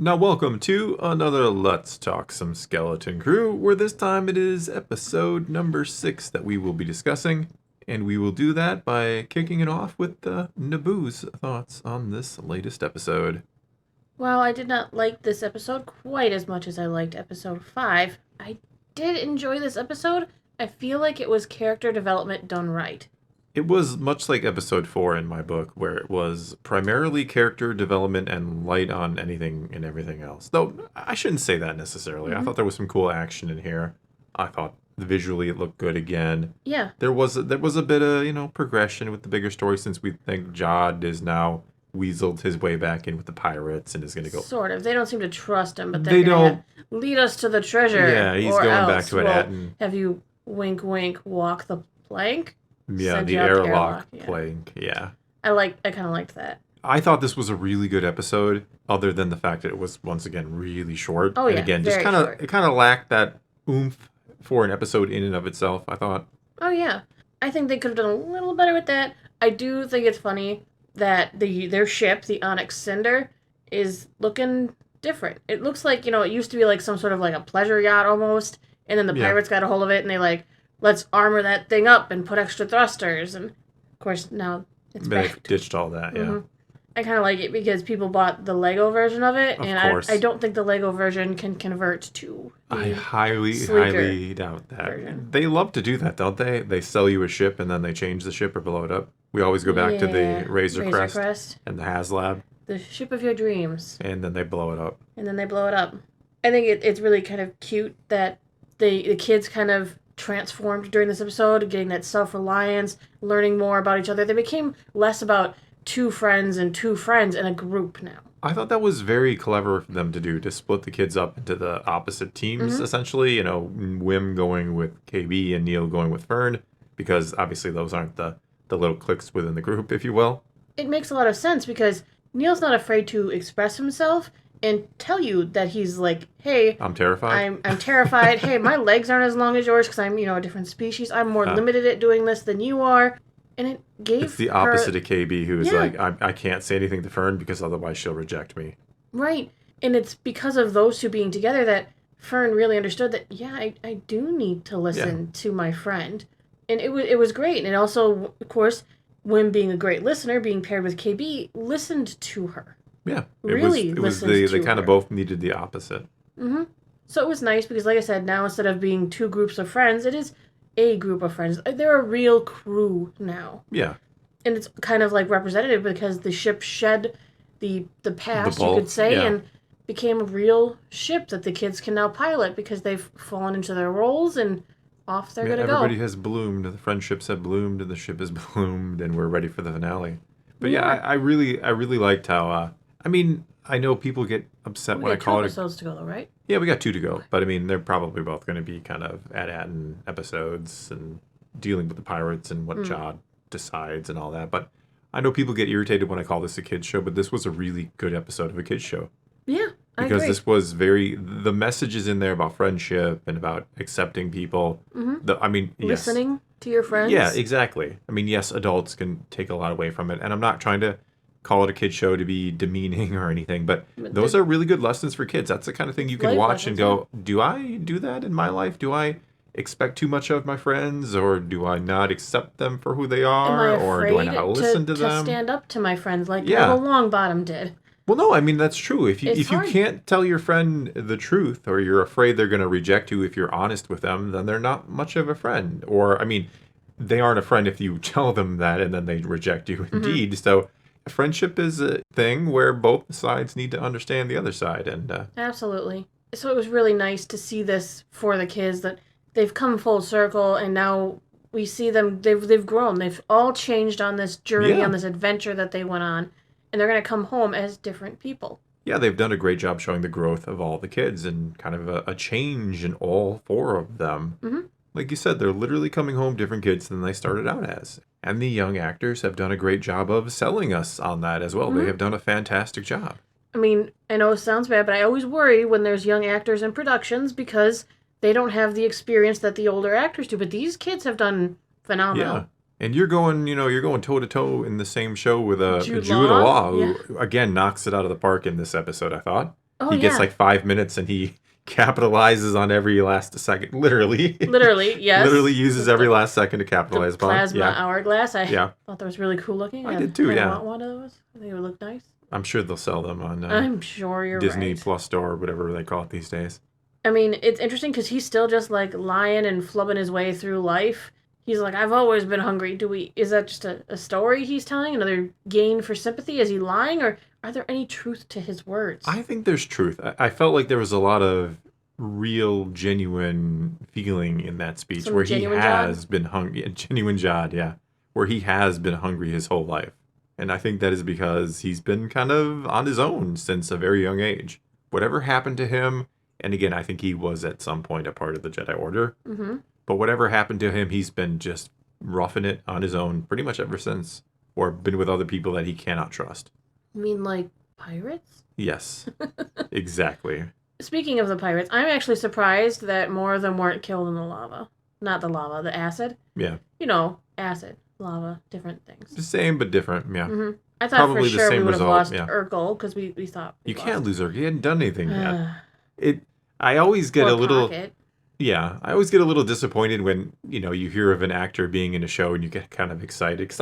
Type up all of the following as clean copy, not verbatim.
Now, welcome to another Let's Talk Some Skeleton Crew, where this time it is episode number 6 that we will be discussing, and we will do that by kicking it off with Naboo's thoughts on this latest episode. While I did not like this episode quite as much as I liked episode 5, I did enjoy this episode. I feel like it was character development done right. It was much like episode 4 in my book, where it was primarily character development and light on anything and everything else. Though, I shouldn't say that necessarily. I thought there was some cool action in here. I thought visually it looked good again. Yeah. There was a bit of, progression with the bigger story, since we think Jod is now weaseled his way back in with the pirates and is going to go... Sort of. They don't seem to trust him, but they don't lead us to the treasure. Yeah, he's or going else back to it. we'll have you wink wink walk the plank. Yeah, the airlock plank. Yeah. I kind of liked that. I thought this was a really good episode, other than the fact that it was once again really short. Oh yeah, and again, just it kind of lacked that oomph for an episode in and of itself, I thought. Oh yeah, I think they could have done a little better with that. I do think it's funny that their ship, the Onyx Cinder, is looking different. It looks like, it used to be like some sort of like a pleasure yacht almost, and then the pirates got a hold of it and they let's armor that thing up and put extra thrusters, and of course now it's back. They've ditched all that, yeah. Mm-hmm. I kind of like it because people bought the Lego version of it, and I don't think the Lego version can convert to I highly doubt that. Version. They love to do that, don't they? They sell you a ship and then they change the ship or blow it up. We always go back to the Razor Crest and the HasLab. The ship of your dreams. And then they blow it up. I think it's really kind of cute that the kids kind of transformed during this episode, getting that self-reliance, learning more about each other. They became less about two friends and a group now. I thought that was very clever for them to do, to split the kids up into the opposite teams, essentially. Wim going with KB and Neil going with Fern, because obviously those aren't the little cliques within the group, if you will. It makes a lot of sense because Neil's not afraid to express himself and tell you that he's like, hey, I'm terrified. I'm terrified. Hey, my legs aren't as long as yours because I'm, a different species. I'm more limited at doing this than you are. And it gave It's the opposite of KB, who's like, I can't say anything to Fern because otherwise she'll reject me. Right. And it's because of those two being together that Fern really understood that, I do need to listen to my friend. And it was great. And also, of course, Wim being a great listener, being paired with KB, listened to her. Yeah. It was they kind of both needed the opposite. Mm-hmm. So it was nice because, like I said, now instead of being two groups of friends, it is a group of friends. They're a real crew now. Yeah. And it's kind of like representative because the ship shed the past, you could say, and became a real ship that the kids can now pilot because they've fallen into their roles and off they're going to go. Everybody has bloomed. The friendships have bloomed and the ship has bloomed and we're ready for the finale. But I really liked how, I know people get upset when I call it... We got 2 episodes to go, though, right? Yeah, we got 2 to go. But, they're probably both going to be kind of at-atin episodes and dealing with the pirates and what Jod decides and all that. But I know people get irritated when I call this a kid's show, but this was a really good episode of a kid's show. Yeah, I agree. Because this was the messages in there about friendship and about accepting people. Mm-hmm. Listening to your friends. Yeah, exactly. Yes, adults can take a lot away from it. And I'm not trying to call it a kid's show to be demeaning or anything, but those are really good lessons for kids. That's the kind of thing you can watch and go, do I do that in my life? Do I expect too much of my friends, or do I not accept them for who they are, or do I not listen to them? To stand up to my friends like Neville Longbottom did. Well, no, that's true. If you can't tell your friend the truth, or you're afraid they're going to reject you if you're honest with them, then they're not much of a friend. Or, they aren't a friend if you tell them that and then they reject you indeed. So friendship is a thing where both sides need to understand the other side. And absolutely. So it was really nice to see this for the kids, that they've come full circle and now we see them, they've grown. They've all changed on this journey, on this adventure that they went on. And they're going to come home as different people. Yeah, they've done a great job showing the growth of all the kids and kind of a change in all 4 of them. Mm-hmm. Like you said, they're literally coming home different kids than they started out as. And the young actors have done a great job of selling us on that as well. Mm-hmm. They have done a fantastic job. I know it sounds bad, but I always worry when there's young actors in productions because they don't have the experience that the older actors do. But these kids have done phenomenal. Yeah. And you're going toe-to-toe in the same show with Jude Law, who, again, knocks it out of the park in this episode, I thought. Oh, he gets yeah. like 5 minutes and he capitalizes on every last second. Literally. Literally, yes. Literally uses The- every last second to The capitalize upon. plasma Yeah. hourglass. I Yeah. thought that was really cool looking. I did too, kinda yeah. want one of those. I think it would look nice. I'm sure they'll sell them on I'm sure you're Disney right. Plus Store or whatever they call it these days. I mean, it's interesting because he's still just like lying and flubbing his way through life. He's like, I've always been hungry. Is that just a story he's telling? Another gain for sympathy? Is he lying? Or are there any truth to his words? I think there's truth. I felt like there was a lot of real, genuine feeling in that speech Some where he genuine has been hungry. Genuine Jod, yeah. Where he has been hungry his whole life. And I think that is because he's been kind of on his own since a very young age. Whatever happened to him, and again, I think he was at some point a part of the Jedi Order. Mm-hmm. But whatever happened to him, he's been just roughing it on his own pretty much ever since. Or been with other people that he cannot trust. You mean like pirates? Yes, exactly. Speaking of the pirates, I'm actually surprised that more of them weren't killed in the lava. Not the lava, the acid. Yeah. You know, acid, lava, different things. The same but different, yeah. Mm-hmm. I thought Probably for the sure same we would have result, lost yeah. Urkel because we thought we You can't lose her. He hadn't done anything yet. lost. I always get Or a little... Pocket. Yeah, I always get a little disappointed when, you hear of an actor being in a show and you get kind of excited. Because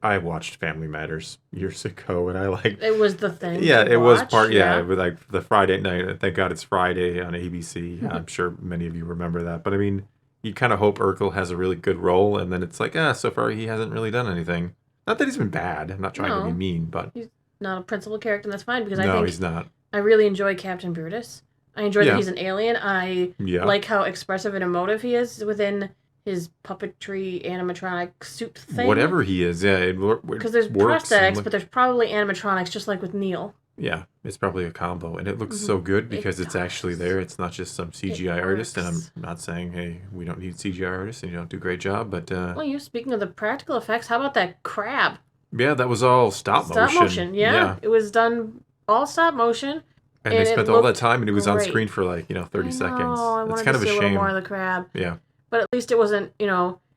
I watched Family Matters years ago and I like... It was the thing. Yeah, to it was watch, part... Yeah, with like the Friday night. Thank God it's Friday on ABC. I'm sure many of you remember that. But I mean, you kind of hope Urkel has a really good role. And then it's like, so far he hasn't really done anything. Not that he's been bad. I'm not trying to be mean, but... He's not a principal character, and that's fine because I No, think he's not. I really enjoy Captain Brutus. I enjoy Yeah. that he's an alien. I Yeah. like how expressive and emotive he is within his puppetry animatronic suit thing. Whatever he is, yeah. Because there's works and prosthetics, but there's probably animatronics, just like with Neil. Yeah, it's probably a combo, and it looks so good because it's actually does. there. It's not just some CGI It artist, and I'm works. not saying, hey, we don't need CGI artists, and you don't do a great job, but Well, you're speaking of the practical effects. How about that crab? yeah, that was all stop motion. Yeah. It was done all stop motion. And they And it spent all that looked time, and it was on great. screen for like 30 I seconds. know, I It's wanted kind to of a see a little shame. more of the crab. Yeah. But at least it wasn't,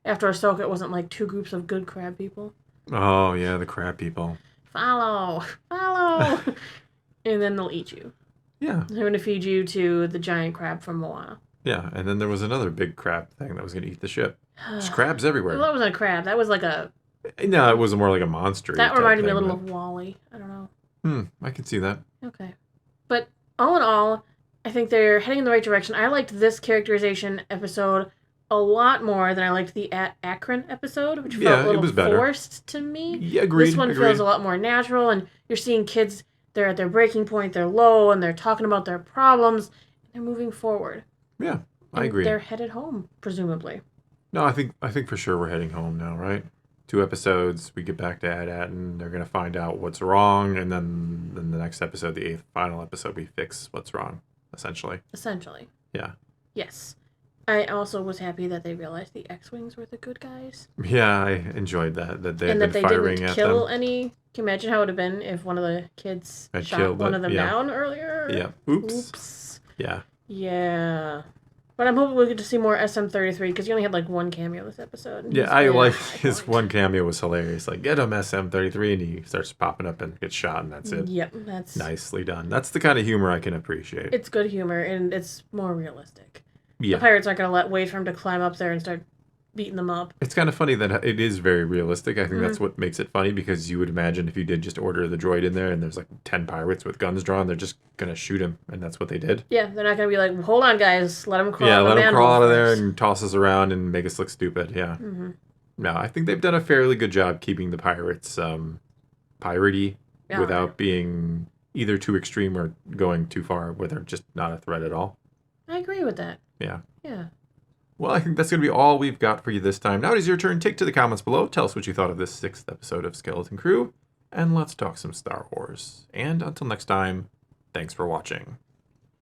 after Ahsoka, it wasn't like two groups of good crab people. Oh yeah, the crab people. Follow. And then they'll eat you. Yeah, They're going to feed you to the giant crab from Moana. yeah, and then there was another big crab thing that was going to eat the ship. There's crabs everywhere. Well, that wasn't a crab. That was like No, it was more like a monster. that reminded me a little of Wall-E. I don't know. I can see that. Okay. But all in all, I think they're heading in the right direction. I liked this characterization episode a lot more than I liked the Akron episode, which felt a it little was better. forced to me. Yeah, agreed. This one agreed. feels a lot more natural, and you're seeing kids, they're at their breaking point, they're low, and they're talking about their problems, and they're moving forward. Yeah, I And agree. They're headed home, presumably. No, I think for sure we're heading home now, right? 2 episodes, we get back to AT-AT, and they're gonna find out what's wrong, and then the next episode, the 8th final episode, we fix what's wrong, essentially. Essentially. Yeah. Yes. I also was happy that they realized the X-Wings were the good guys. Yeah, I enjoyed that they And had that been they firing didn't at kill them. any... Can you imagine how it would have been if one of the kids Had shot killed one it, of them yeah. down earlier? Yeah. Oops. Oops. Yeah. Yeah. But I'm hoping we'll get to see more SM-33 because you only had like one cameo this episode. and Yeah, he's I very like high his point. one cameo was hilarious. Like, get him SM-33, and he starts popping up and gets shot, and that's it. Yep, that's... Nicely done. That's the kind of humor I can appreciate. It's good humor, and it's more realistic. Yeah. The pirates aren't going to wait for him to climb up there and start beating them up. It's kind of funny that it is very realistic. I think that's Mm-hmm. what makes it funny, because you would imagine if you did just order the droid in there and there's like 10 pirates with guns drawn, they're just going to shoot him. And that's what they did. Yeah, they're not going to be like, hold on, guys, let him crawl Yeah, out of let the him crawl out of manhole there first. and toss us around and make us look stupid. Yeah. Mm-hmm. No, I think they've done a fairly good job keeping the pirates piratey Yeah, without being either too extreme or going too far where they're just not a threat at all. I agree with that. Yeah. Yeah. Well, I think that's going to be all we've got for you this time. Now it is your turn. Take to the comments below. Tell us what you thought of this 6th episode of Skeleton Crew. And let's talk some Star Wars. And until next time, thanks for watching.